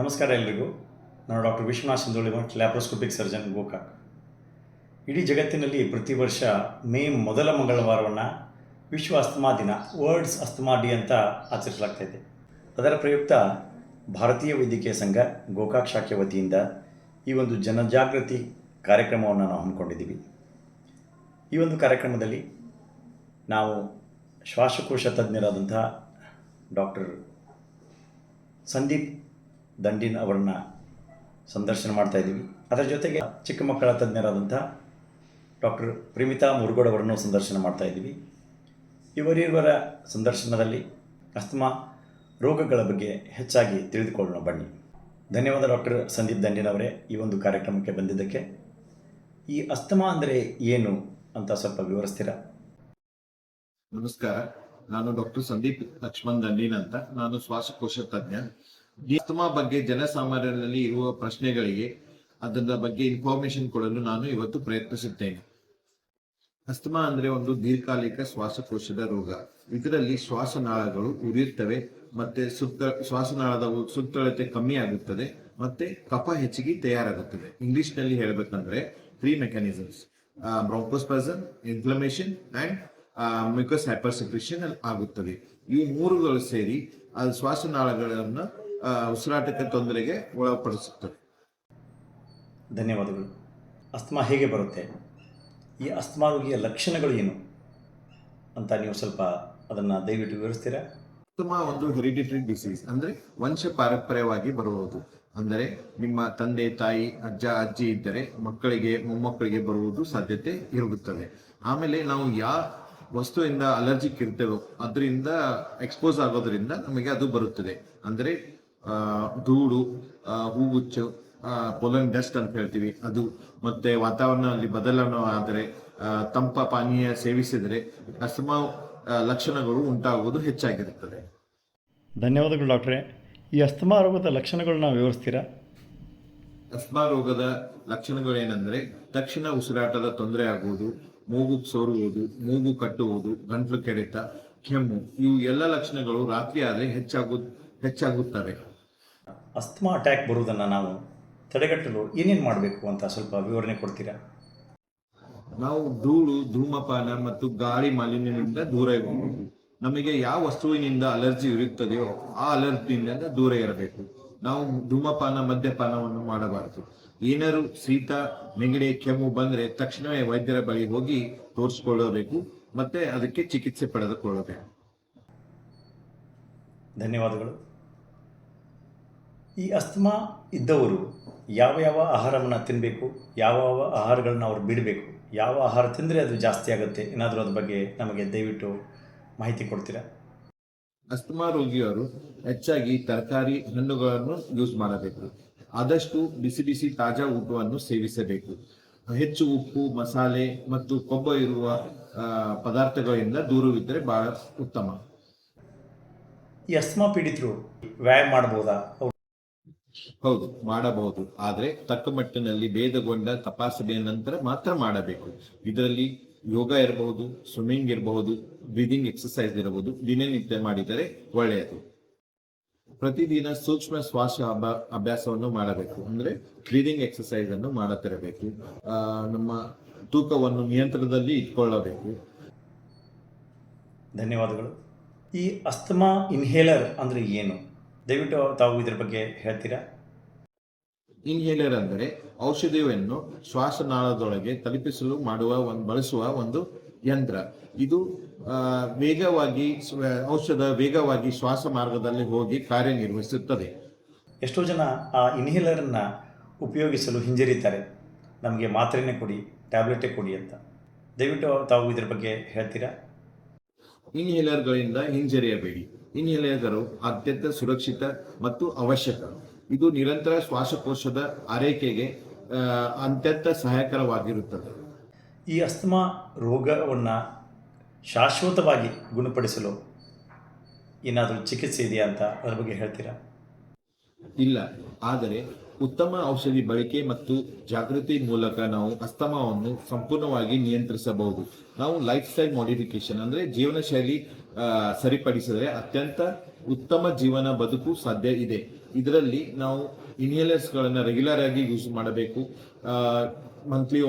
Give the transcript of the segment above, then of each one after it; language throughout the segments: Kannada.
ನಮಸ್ಕಾರ ಎಲ್ರಿಗೂ. ನಾನು doctor Vishwanath Sindholimath, laparoscopic surgeon, Gokak. ಇಡೀ ಜಗತ್ತಿನಲ್ಲಿ ಪ್ರತಿ ವರ್ಷ ಮೇ ಮೊದಲ ಮಂಗಳವಾರವನ್ನು ವಿಶ್ವ ಅಸ್ತಮಾ ದಿನ, ವರ್ಲ್ಡ್ಸ್ ಅಸ್ತಮಾ ಡೇ ಅಂತ ಆಚರಿಸಲಾಗ್ತಾ ಇದೆ. ಅದರ ಪ್ರಯುಕ್ತ ಭಾರತೀಯ ವೈದ್ಯಕೀಯ ಸಂಘ ಗೋಕಾಕ್ ಶಾಖೆ ವತಿಯಿಂದ ಈ ಒಂದು ಜನಜಾಗೃತಿ ಕಾರ್ಯಕ್ರಮವನ್ನು ನಾವು ಹಮ್ಮಿಕೊಂಡಿದ್ದೀವಿ. ಈ ಒಂದು ಕಾರ್ಯಕ್ರಮದಲ್ಲಿ ನಾವು ಶ್ವಾಸಕೋಶ ತಜ್ಞರಾದಂತಹ ಡಾಕ್ಟರ್ ಸಂದೀಪ್ ದಂಡಿನ್ ಅವರನ್ನು ಸಂದರ್ಶನ ಮಾಡ್ತಾ ಇದ್ದೀವಿ. ಅದರ ಜೊತೆಗೆ ಚಿಕ್ಕ ಮಕ್ಕಳ ತಜ್ಞರಾದಂಥ ಡಾಕ್ಟರ್ ಪ್ರೇಮಿತಾ ಮುರುಗೋಡ್ ಅವರನ್ನು ಸಂದರ್ಶನ ಮಾಡ್ತಾ ಇದ್ದೀವಿ. ಇವರಿವರ ಸಂದರ್ಶನದಲ್ಲಿ ಅಸ್ತಮಾ ರೋಗಗಳ ಬಗ್ಗೆ ಹೆಚ್ಚಾಗಿ ತಿಳಿದುಕೊಳ್ಳೋಣ ಬನ್ನಿ. ಧನ್ಯವಾದ ಡಾಕ್ಟರ್ ಸಂದೀಪ್ ದಂಡಿನ್ ಅವರೇ, ಈ ಒಂದು ಕಾರ್ಯಕ್ರಮಕ್ಕೆ ಬಂದಿದ್ದಕ್ಕೆ. ಈ ಅಸ್ತಮಾ ಅಂದರೆ ಏನು ಅಂತ ಸ್ವಲ್ಪ ವಿವರಿಸ್ತೀರಾ? ನಮಸ್ಕಾರ, ನಾನು ಡಾಕ್ಟರ್ ಸಂದೀಪ್ ಲಕ್ಷ್ಮಣ್ ದಂಡಿನ್ ಅಂತ. ನಾನು ಶ್ವಾಸಕೋಶ ತಜ್ಞ. ಈ ಅಸ್ತಮಾ ಬಗ್ಗೆ ಜನಸಾಮಾನ್ಯರಲ್ಲಿ ಇರುವ ಪ್ರಶ್ನೆಗಳಿಗೆ ಅದರ ಬಗ್ಗೆ ಇನ್ಫಾರ್ಮೇಶನ್ ಕೊಡಲು ನಾನು ಇವತ್ತು ಪ್ರಯತ್ನಿಸುತ್ತೇನೆ. ಅಸ್ತಮಾ ಅಂದ್ರೆ ಒಂದು ದೀರ್ಘಕಾಲಿಕ ಶ್ವಾಸಕೋಶದ ರೋಗ. ಇದರಲ್ಲಿ ಶ್ವಾಸನಾಳಗಳು ಉರಿಯುತ್ತವೆ, ಮತ್ತೆ ಶ್ವಾಸನಾಳದ ಸುತ್ತಳತೆ ಕಮ್ಮಿ ಆಗುತ್ತದೆ, ಮತ್ತೆ ಕಫ ಹೆಚ್ಚಿಗೆ ತಯಾರಾಗುತ್ತದೆ. ಇಂಗ್ಲಿಷ್ ನಲ್ಲಿ ಹೇಳಬೇಕಂದ್ರೆ 3 ಮೆಕ್ಯಾನಿಸಮ್ಸ್: ಬ್ರಾಂಕೋಸ್ಪಾಸಮ್, ಇನ್ಫ್ಲಮೇಷನ್ ಅಂಡ್ ಮ್ಯೂಕಸ್ ಹೈಪರ್ಸೆಕ್ರೇಷನ್ ಆಗುತ್ತದೆ. ಇವು ಮೂರುಗಳು ಸೇರಿ ಅದು ಶ್ವಾಸನಾಳಗಳನ್ನು ಉಸಿರಾಟಕ್ಕೆ ತೊಂದರೆಗೆ ಒಳಪಡಿಸುತ್ತದೆ. ಧನ್ಯವಾದಗಳು. ಅಸ್ತಮಾ ಹೇಗೆ ಬರುತ್ತೆ, ಈ ಅಸ್ತಮಾ ರೋಗಿಯ ಲಕ್ಷಣಗಳು ಏನು ಅಂತ ನೀವು ಸ್ವಲ್ಪ ಅದನ್ನು ದಯವಿಟ್ಟು ವಿವರಿಸ್ತೀರಾ? ಅಸ್ತಮಾ ಒಂದು ಹೆರಿಡಿಟರಿ ಡಿಸೀಸ್, ಅಂದ್ರೆ ವಂಶ ಪಾರಂಪರ್ಯವಾಗಿ ಬರುವುದು. ಅಂದರೆ ನಿಮ್ಮ ತಂದೆ ತಾಯಿ ಅಜ್ಜ ಅಜ್ಜಿ ಇದ್ದರೆ ಮಕ್ಕಳಿಗೆ ಮೊಮ್ಮಕ್ಕಳಿಗೆ ಬರುವುದು ಸಾಧ್ಯತೆ ಇರುತ್ತದೆ. ಆಮೇಲೆ ನಾವು ಯಾವ ವಸ್ತುವಿಂದ ಅಲರ್ಜಿಕ್ ಇರ್ತೇವೋ ಅದರಿಂದ ಎಕ್ಸ್ಪೋಸ್ ಆಗೋದ್ರಿಂದ ನಮಗೆ ಅದು ಬರುತ್ತದೆ. ಅಂದರೆ ಧೂಳು, ಹೂಗುಚ್ಚು, ಪೊಲನ್ ಡಸ್ಟ್ ಅಂತ ಹೇಳ್ತೀವಿ ಅದು, ಮತ್ತೆ ವಾತಾವರಣದಲ್ಲಿ ಬದಲಾವಣೆ ಆದರೆ, ತಂಪ ಪಾನೀಯ ಸೇವಿಸಿದರೆ ಅಸ್ತಮಾ ಲಕ್ಷಣಗಳು ಉಂಟಾಗುವುದು ಹೆಚ್ಚಾಗಿರುತ್ತದೆ. ಧನ್ಯವಾದಗಳು ಡಾಕ್ಟ್ರೇ. ಈ ಅಸ್ತಮಾ ರೋಗದ ಲಕ್ಷಣಗಳನ್ನ ವಿವರಿಸ್ತೀರಾ? ಅಸ್ತಮಾ ರೋಗದ ಲಕ್ಷಣಗಳೇನೆಂದರೆ ತಕ್ಷಣ ಉಸಿರಾಟದ ತೊಂದರೆ ಆಗುವುದು, ಮೂಗು ಸೋರುವುದು, ಮೂಗು ಕಟ್ಟುವುದು, ಗಂಟ್ಲು ಕೆರೆತ, ಕೆಮ್ಮು, ಇವು ಎಲ್ಲ ಲಕ್ಷಣಗಳು ರಾತ್ರಿ ಆದರೆ ಹೆಚ್ಚಾಗುತ್ತವೆ. ಅಸ್ತಮಾ ಅಟ್ಯಾಕ್ ಬರುವುದನ್ನು ನಾವು ತಡೆಗಟ್ಟಲು ಏನೇನು ಮಾಡಬೇಕು ಅಂತ ಸ್ವಲ್ಪ ವಿವರಣೆ ಕೊಡ್ತೀರಾ? ನಾವು ಧೂಳು, ಧೂಮಪಾನ ಮತ್ತು ಗಾಳಿ ಮಾಲಿನ್ಯದಿಂದ ದೂರ ಇರಬೇಕು. ನಮಗೆ ಯಾವ ವಸ್ತುವಿನಿಂದ ಅಲರ್ಜಿ ಇರುತ್ತದೆಯೋ ಆ ಅಲರ್ಜಿಯಿಂದ ದೂರ ಇರಬೇಕು. ನಾವು ಧೂಮಪಾನ, ಮದ್ಯಪಾನವನ್ನು ಮಾಡಬಾರದು. ಏನಾದ್ರು ಶೀತ, ನೆಗಡಿ, ಕೆಮ್ಮು ಬಂದ್ರೆ ತಕ್ಷಣವೇ ವೈದ್ಯರ ಬಳಿ ಹೋಗಿ ತೋರಿಸಿಕೊಳ್ಳಬೇಕು, ಮತ್ತೆ ಅದಕ್ಕೆ ಚಿಕಿತ್ಸೆ ಪಡೆದುಕೊಳ್ಳಬೇಕು. ಧನ್ಯವಾದಗಳು. ಈ ಅಸ್ತಮಾ ಇದ್ದವರು ಯಾವ ಯಾವ ಆಹಾರವನ್ನು ತಿನ್ನಬೇಕು, ಯಾವ ಯಾವ ಆಹಾರಗಳನ್ನ ಅವ್ರು ಬಿಡಬೇಕು, ಯಾವ ಆಹಾರ ತಿಂದರೆ ಅದು ಜಾಸ್ತಿ ಆಗುತ್ತೆ, ಏನಾದರೂ ಅದ್ರ ಬಗ್ಗೆ ನಮಗೆ ದಯವಿಟ್ಟು ಮಾಹಿತಿ ಕೊಡ್ತೀರಾ? ಅಸ್ತಮಾ ರೋಗಿಯವರು ಹೆಚ್ಚಾಗಿ ತರಕಾರಿ, ಹಣ್ಣುಗಳನ್ನು ಯೂಸ್ ಮಾಡಬೇಕು. ಆದಷ್ಟು ಬಿಸಿ ಬಿಸಿ ತಾಜಾ ಊಟವನ್ನು ಸೇವಿಸಬೇಕು. ಹೆಚ್ಚು ಉಪ್ಪು, ಮಸಾಲೆ ಮತ್ತು ಕೊಬ್ಬು ಇರುವ ಪದಾರ್ಥಗಳಿಂದ ದೂರವಿದ್ದರೆ ಬಹಳ ಉತ್ತಮ. ಈ ಅಸ್ತಮಾ ಪೀಡಿತರು ವ್ಯಾಯಾಮ ಮಾಡಬಹುದಾ? ಹೌದು, ಮಾಡಬಹುದು. ಆದರೆ ತಕ್ಕ ಮಟ್ಟಿನಲ್ಲಿ ಭೇದಗೊಂಡ ತಪಾಸಣೆಯ ನಂತರ ಮಾತ್ರ ಮಾಡಬೇಕು. ಇದರಲ್ಲಿ ಯೋಗ ಇರಬಹುದು, ಸ್ವಿಮ್ಮಿಂಗ್ ಇರಬಹುದು, ಬ್ರೀದಿಂಗ್ ಎಕ್ಸರ್ಸೈಸ್ ಇರಬಹುದು. ದಿನನಿತ್ಯ ಮಾಡಿದರೆ ಒಳ್ಳೆಯದು. ಪ್ರತಿದಿನ ಸೂಕ್ಷ್ಮ ಶ್ವಾಸ ಅಭ್ಯಾಸವನ್ನು ಮಾಡಬೇಕು. ಅಂದ್ರೆ ಬ್ರೀದಿಂಗ್ ಎಕ್ಸರ್ಸೈಸ್ ಅನ್ನು ಮಾಡುತ್ತಿರಬೇಕು. ನಮ್ಮ ತೂಕವನ್ನು ನಿಯಂತ್ರಣದಲ್ಲಿ ಇಟ್ಕೊಳ್ಳಬೇಕು. ಧನ್ಯವಾದಗಳು. ಈ ಅಸ್ತಮಾ ಇನ್ಹೇಲರ್ ಅಂದರೆ ಏನು, ದಯವಿಟ್ಟು ತಾವು ಇದ್ರ ಬಗ್ಗೆ ಹೇಳ್ತೀರಾ? ಇನ್ಹೇಲರ್ ಅಂದರೆ ಔಷಧಿಯನ್ನು ಶ್ವಾಸನಾಳದೊಳಗೆ ತಲುಪಿಸಲು ಬಳಸುವ ಒಂದು ಯಂತ್ರ. ಇದು ವೇಗವಾಗಿ ಶ್ವಾಸ ಮಾರ್ಗದಲ್ಲಿ ಹೋಗಿ ಕಾರ್ಯನಿರ್ವಹಿಸುತ್ತದೆ. ಎಷ್ಟೋ ಜನ ಆ ಇನ್ಹೇಲರನ್ನು ಉಪಯೋಗಿಸಲು ಹಿಂಜರಿತಾರೆ, ನಮಗೆ ಮಾತ್ರೆನೇ ಕೊಡಿ, ಟ್ಯಾಬ್ಲೆಟೇ ಕೊಡಿ ಅಂತ. ದಯವಿಟ್ಟು ತಾವು ಇದ್ರ ಬಗ್ಗೆ ಹೇಳ್ತೀರಾ? ಇನ್ಹೇಲರ್ಗಳಿಂದ ಹಿಂಜರಿಯಬೇಡಿ. ಇನ್ಹೇಲರ್ಗಳು ಅತ್ಯಂತ ಸುರಕ್ಷಿತ ಮತ್ತು ಅವಶ್ಯಕ. ಇದು ನಿರಂತರ ಶ್ವಾಸಕೋಶದ ಆರೈಕೆಗೆ ಅತ್ಯಂತ ಸಹಾಯಕರವಾಗಿರುತ್ತದೆ. ಈ ಅಸ್ತಮಾ ರೋಗವನ್ನು ಶಾಶ್ವತವಾಗಿ ಗುಣಪಡಿಸಲು ಏನಾದರೂ ಚಿಕಿತ್ಸೆ ಇದೆಯಾ ಅಂತ ಅದರ ಬಗ್ಗೆ ಹೇಳ್ತೀರಾ? ಇಲ್ಲ, ಆದರೆ ಉತ್ತಮ ಔಷಧಿ ಬಳಕೆ ಮತ್ತು ಜಾಗೃತಿ ಮೂಲಕ ನಾವು ಅಸ್ತಮಾವನ್ನು ಸಂಪೂರ್ಣವಾಗಿ ನಿಯಂತ್ರಿಸಬಹುದು. ನಾವು ಲೈಫ್ ಸ್ಟೈಲ್ ಮಾಡಿಫಿಕೇಶನ್ ಅಂದ್ರೆ ಜೀವನ ಶೈಲಿ ಸರಿಪಡಿಸಿದರೆ ಅತ್ಯಂತ ಉತ್ತಮ ಜೀವನ ಬದುಕು ಸಾಧ್ಯ ಇದೆ. ಇದರಲ್ಲಿ ನಾವು ಇನ್ಹೇಲರ್ಸ್ಗಳನ್ನು ರೆಗ್ಯುಲರ್ ಆಗಿ ಯೂಸ್ ಮಾಡಬೇಕು. ಮಂತ್ಲಿ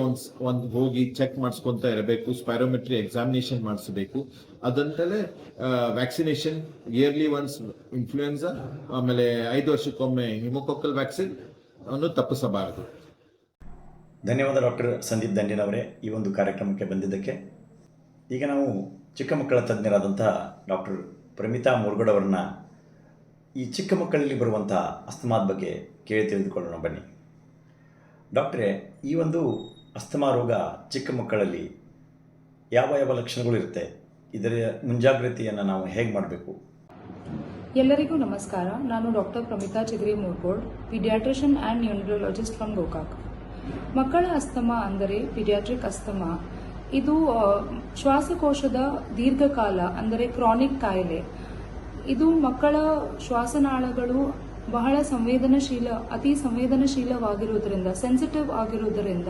ಒಂದು ಹೋಗಿ ಚೆಕ್ ಮಾಡಿಸ್ಕೊಂತ ಇರಬೇಕು. ಸ್ಪೈರೋಮೆಟ್ರಿ ಎಕ್ಸಾಮಿನೇಷನ್ ಮಾಡಿಸಬೇಕು. ಅದಂತಲೇ ವ್ಯಾಕ್ಸಿನೇಷನ್ ಇಯರ್ಲಿ ಒನ್ಸ್ ಇನ್ಫ್ಲೂಯೆನ್ಸಾ, ಆಮೇಲೆ 5 ವರ್ಷಕ್ಕೊಮ್ಮೆ ನ್ಯೂಮೋಕಾಕಲ್ ವ್ಯಾಕ್ಸಿನ್ ಅನ್ನು ತಪ್ಪಿಸಬಾರದು. ಧನ್ಯವಾದ ಡಾಕ್ಟರ್ ಸಂದೀಪ್ ದಂಡಿನವರೇ ಈ ಒಂದು ಕಾರ್ಯಕ್ರಮಕ್ಕೆ ಬಂದಿದ್ದಕ್ಕೆ. ಈಗ ನಾವು ಚಿಕ್ಕ ಮಕ್ಕಳ ತಜ್ಞರಾದಂತಹ ಡಾಕ್ಟರ್ ಪ್ರಮಿತಾ ಮುರುಗಡ್ ಅವರನ್ನ ಈ ಚಿಕ್ಕ ಮಕ್ಕಳಲ್ಲಿ ಬರುವಂಥ ಅಸ್ತಮಾದ ಬಗ್ಗೆ ಕೇಳಿ ತಿಳಿದುಕೊಳ್ಳೋಣ ಬನ್ನಿ. ಡಾಕ್ಟ್ರೇ, ಈ ಒಂದು ಅಸ್ತಮಾ ರೋಗ ಚಿಕ್ಕ ಮಕ್ಕಳಲ್ಲಿ ಯಾವ ಯಾವ ಲಕ್ಷಣಗಳು ಇರುತ್ತೆ, ಇದರ ಮುಂಜಾಗ್ರತೆಯನ್ನು ನಾವು ಹೇಗೆ ಮಾಡಬೇಕು? ಎಲ್ಲರಿಗೂ ನಮಸ್ಕಾರ. ನಾನು doctor Pramita Chidri Murugod, paediatrician and neurologist from Gokak. ಮಕ್ಕಳ ಅಸ್ತಮಾ ಅಂದರೆ ಪೀಡಿಯಾಟ್ರಿಕ್ ಅಸ್ತಮಾ. ಇದು ಶ್ವಾಸಕೋಶದ ದೀರ್ಘಕಾಲ ಅಂದರೆ ಕ್ರಾನಿಕ್ ಕಾಯಿಲೆ. ಇದು ಮಕ್ಕಳ ಶ್ವಾಸನಾಳಗಳು ಬಹಳ ಅತಿ ಸಂವೇದನಶೀಲವಾಗಿರುವುದರಿಂದ, ಸೆನ್ಸಿಟಿವ್ ಆಗಿರುವುದರಿಂದ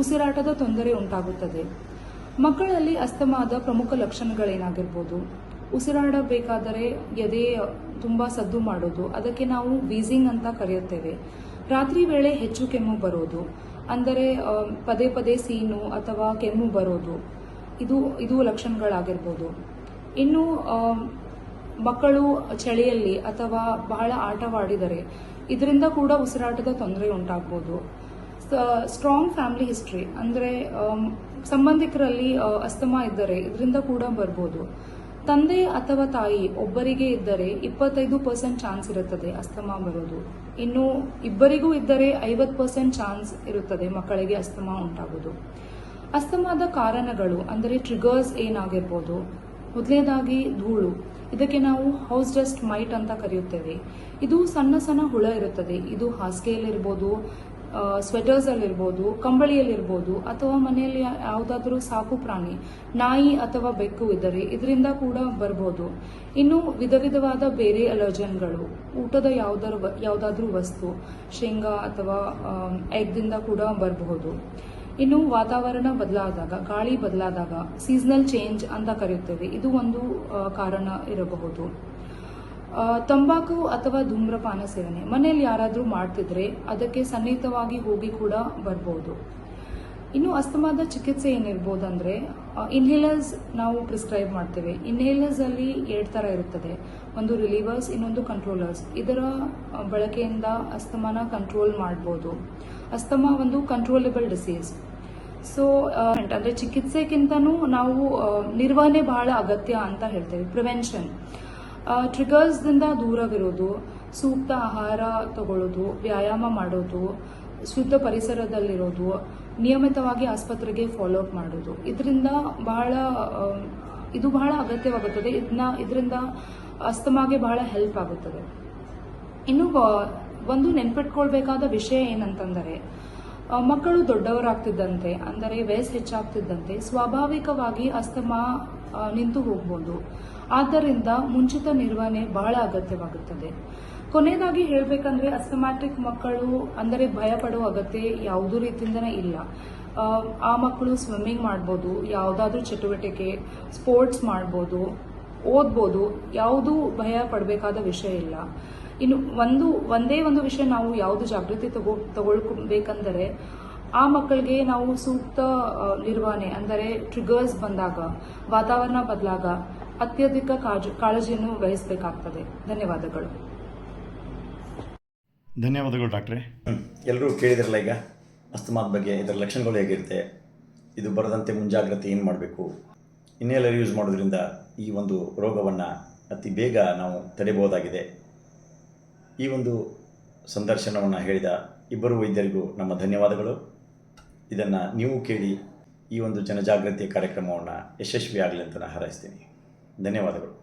ಉಸಿರಾಟದ ತೊಂದರೆ ಉಂಟಾಗುತ್ತದೆ. ಮಕ್ಕಳಲ್ಲಿ ಅಸ್ತಮಾದ ಪ್ರಮುಖ ಲಕ್ಷಣಗಳೇನಾಗಿರ್ಬೋದು? ಉಸಿರಾಡಬೇಕಾದರೆ ಎದೆ ತುಂಬ ಸದ್ದು ಮಾಡೋದು, ಅದಕ್ಕೆ ನಾವು ವೀಸಿಂಗ್ ಅಂತ ಕರೆಯುತ್ತೇವೆ. ರಾತ್ರಿ ವೇಳೆ ಹೆಚ್ಚು ಕೆಮ್ಮು ಬರೋದು, ಅಂದರೆ ಪದೇ ಪದೇ ಸೀನು ಅಥವಾ ಕೆಮ್ಮು ಬರೋದು, ಇದು ಲಕ್ಷಣಗಳಾಗಿರ್ಬೋದು. ಇನ್ನು ಮಕ್ಕಳು ಚಳಿಯಲ್ಲಿ ಅಥವಾ ಬಹಳ ಆಟವಾಡಿದರೆ ಇದರಿಂದ ಕೂಡ ಉಸಿರಾಟದ ತೊಂದರೆ ಉಂಟಾಗ್ಬೋದು. ಸ್ಟ್ರಾಂಗ್ ಫ್ಯಾಮಿಲಿ ಹಿಸ್ಟ್ರಿ ಅಂದರೆ ಸಂಬಂಧಿಕರಲ್ಲಿ ಅಸ್ತಮಾ ಇದ್ದರೆ ಇದರಿಂದ ಕೂಡ ಬರ್ಬೋದು. ತಂದೆ ಅಥವಾ ತಾಯಿ ಒಬ್ಬರಿಗೆ ಇದ್ದರೆ 25% ಚಾನ್ಸ್ ಇರುತ್ತದೆ ಅಸ್ತಮಾ ಬರೋದು. ಇನ್ನು ಇಬ್ಬರಿಗೂ ಇದ್ದರೆ 50% ಚಾನ್ಸ್ ಇರುತ್ತದೆ ಮಕ್ಕಳಿಗೆ ಅಸ್ತಮಾ ಉಂಟಾಗೋದು. ಅಸ್ತಮಾದ ಕಾರಣಗಳು ಅಂದರೆ ಟ್ರಿಗರ್ಸ್ ಏನಾಗಿರ್ಬೋದು? ಮೊದಲನೇದಾಗಿ ಧೂಳು. ಇದಕ್ಕೆ ನಾವು ಹೌಸ್ ಡಸ್ಟ್ ಮೈಟ್ ಅಂತ ಕರೆಯುತ್ತೇವೆ. ಇದು ಸಣ್ಣ ಸಣ್ಣ ಹುಳ ಇರುತ್ತದೆ. ಇದು ಹಾಸಿಗೆಯಲ್ಲಿರ್ಬೋದು, ಸ್ವೆಟರ್ಸ್ ಅಲ್ಲಿರ್ಬೋದು, ಕಂಬಳಿಯಲ್ಲಿರ್ಬೋದು, ಅಥವಾ ಮನೆಯಲ್ಲಿ ಯಾವುದಾದ್ರೂ ಸಾಕು ಪ್ರಾಣಿ, ನಾಯಿ ಅಥವಾ ಬೆಕ್ಕು ಇದ್ದರೆ ಇದರಿಂದ ಕೂಡ ಬರ್ಬೋದು. ಇನ್ನು ವಿಧವಾದ ಬೇರೆ ಅಲರ್ಜನ್ಗಳು, ಊಟದ ಯಾವುದಾದ್ರೂ ವಸ್ತು, ಶೇಂಗಾ ಅಥವಾ ಎಗ್ದಿಂದ ಕೂಡ ಬರಬಹುದು. ಇನ್ನು ವಾತಾವರಣ ಬದಲಾದಾಗ, ಗಾಳಿ ಬದಲಾದಾಗ, ಸೀಸನಲ್ ಚೇಂಜ್ ಅಂತ ಕರೆಯುತ್ತೇವೆ, ಇದು ಒಂದು ಕಾರಣ ಇರಬಹುದು. ತಂಬಾಕು ಅಥವಾ ಧೂಮ್ರಪಾನ ಸೇವನೆ ಮನೆಯಲ್ಲಿ ಯಾರಾದರೂ ಮಾಡ್ತಿದ್ರೆ ಅದಕ್ಕೆ ಸನ್ನಿಹಿತವಾಗಿ ಹೋಗಿ ಕೂಡ ಬರ್ಬೋದು. ಇನ್ನು ಅಸ್ತಮಾದ ಚಿಕಿತ್ಸೆ ಏನಿರ್ಬೋದಂದ್ರೆ ಇನ್ಹೇಲರ್ಸ್ ನಾವು ಪ್ರಿಸ್ಕ್ರೈಬ್ ಮಾಡ್ತೇವೆ. ಇನ್ಹೇಲರ್ಸ್ ಅಲ್ಲಿ 2 ಥರ ಇರುತ್ತದೆ, ಒಂದು ರಿಲೀವರ್ಸ್, ಇನ್ನೊಂದು ಕಂಟ್ರೋಲರ್ಸ್. ಇದರ ಬಳಕೆಯಿಂದ ಅಸ್ತಮಾನ ಕಂಟ್ರೋಲ್ ಮಾಡ್ಬೋದು. ಅಸ್ತಮಾ ಒಂದು ಕಂಟ್ರೋಲೆಬಲ್ ಡಿಸೀಸ್. ಸೊ ಅಂದ್ರೆ ಚಿಕಿತ್ಸೆಗಿಂತನೂ ನಾವು ನಿರ್ವಹಣೆ ಬಹಳ ಅಗತ್ಯ ಅಂತ ಹೇಳ್ತೇವೆ, ಪ್ರಿವೆನ್ಷನ್. ಟ್ರಿಗರ್ಸ್ದಿಂದ ದೂರವಿರೋದು, ಸೂಕ್ತ ಆಹಾರ ತಗೊಳ್ಳೋದು, ವ್ಯಾಯಾಮ ಮಾಡೋದು, ಶುದ್ಧ ಪರಿಸರದಲ್ಲಿರೋದು, ನಿಯಮಿತವಾಗಿ ಆಸ್ಪತ್ರೆಗೆ ಫಾಲೋ ಅಪ್ ಮಾಡೋದು, ಇದು ಬಹಳ ಅಗತ್ಯವಾಗುತ್ತದೆ. ಇದರಿಂದ ಅಸ್ತಮಾಗೆ ಬಹಳ ಹೆಲ್ಪ್ ಆಗುತ್ತದೆ. ಇನ್ನು ಒಂದು ನೆನ್ಪಿಟ್ಕೊಳ್ಬೇಕಾದ ವಿಷಯ ಏನಂತಂದರೆ, ಮಕ್ಕಳು ದೊಡ್ಡವರಾಗ್ತಿದ್ದಂತೆ, ಅಂದರೆ ವಯಸ್ಸು ಹೆಚ್ಚಾಗ್ತಿದ್ದಂತೆ ಸ್ವಾಭಾವಿಕವಾಗಿ ಅಸ್ತಮಾ ನಿಂತು ಹೋಗ್ಬೋದು. ಆದ್ದರಿಂದ ಮುಂಚಿತ ನಿರ್ವಹಣೆ ಬಹಳ ಅಗತ್ಯವಾಗುತ್ತದೆ. ಕೊನೆಯದಾಗಿ ಹೇಳಬೇಕಂದ್ರೆ ಅಸ್ತಮ್ಯಾಟಿಕ್ ಮಕ್ಕಳು ಅಂದರೆ ಭಯ ಪಡುವ ಅಗತ್ಯ ಯಾವುದೂ ರೀತಿಯಿಂದನೇ ಇಲ್ಲ. ಆ ಮಕ್ಕಳು ಸ್ವಿಮ್ಮಿಂಗ್ ಮಾಡ್ಬೋದು, ಯಾವುದಾದ್ರೂ ಚಟುವಟಿಕೆ, ಸ್ಪೋರ್ಟ್ಸ್ ಮಾಡ್ಬೋದು, ಓದ್ಬೋದು, ಯಾವುದೂ ಭಯ ಪಡಬೇಕಾದ ವಿಷಯ ಇಲ್ಲ. ಇನ್ನು ಒಂದೇ ಒಂದು ವಿಷಯ ನಾವು ಯಾವುದು ಜಾಗೃತಿ ತಗೊಳ್ಬೇಕಂದರೆ, ಆ ಮಕ್ಕಳಿಗೆ ನಾವು ಸೂಕ್ತ ನಿರ್ವಹಣೆ ಅಂದರೆ ಟ್ರಿಗರ್ಸ್ ಬಂದಾಗ, ವಾತಾವರಣ ಬದಲಾಗ ಅತ್ಯಧಿಕ ಕಾಳಜಿಯನ್ನು ವಹಿಸಬೇಕಾಗ್ತದೆ. ಧನ್ಯವಾದಗಳು ಡಾಕ್ಟ್ರೆ. ಎಲ್ಲರೂ ಕೇಳಿದ್ರಲ್ಲ ಈಗ ಅಸ್ತಮಾದ ಬಗ್ಗೆ, ಇದರ ಲಕ್ಷಣಗಳು ಹೇಗಿರುತ್ತೆ, ಇದು ಬರದಂತೆ ಮುಂಜಾಗ್ರತೆ ಏನು ಮಾಡಬೇಕು, ಇನ್ಹೇಲರ್ ಯೂಸ್ ಮಾಡೋದ್ರಿಂದ ಈ ಒಂದು ರೋಗವನ್ನು ಅತಿ ಬೇಗ ನಾವು ತಡೆಯಬಹುದಾಗಿದೆ. ಈ ಒಂದು ಸಂದರ್ಶನವನ್ನು ಹೇಳಿದ ಇಬ್ಬರು ವೈದ್ಯರಿಗೂ ನಮ್ಮ ಧನ್ಯವಾದಗಳು. ಇದನ್ನು ನೀವು ಕೇಳಿ ಈ ಒಂದು ಜನಜಾಗೃತಿಯ ಕಾರ್ಯಕ್ರಮವನ್ನು ಯಶಸ್ವಿಯಾಗಲಿ ಅಂತ ನಾನು ಹಾರೈಸ್ತೀನಿ. ಧನ್ಯವಾದಗಳು.